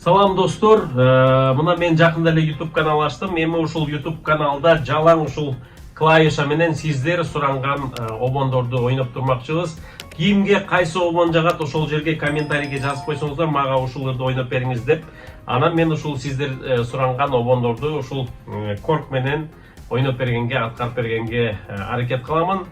Салам достор, мына мен жакында эле YouTube канал ачтым. Эми ушул YouTube каналда жалаң ушул клавиша менен сиздер суранган обондорду ойноп турмакчыбыз. Кимге кайсы обон жагат ошол жерге комментарийге жазып койсоңуздар, мага ушуларды ойноп бериңиз деп. Анан мен ушул сиздер суранган обондорду ушул корк менен ойноп бергенге, аткарып бергенге аракет кыламын.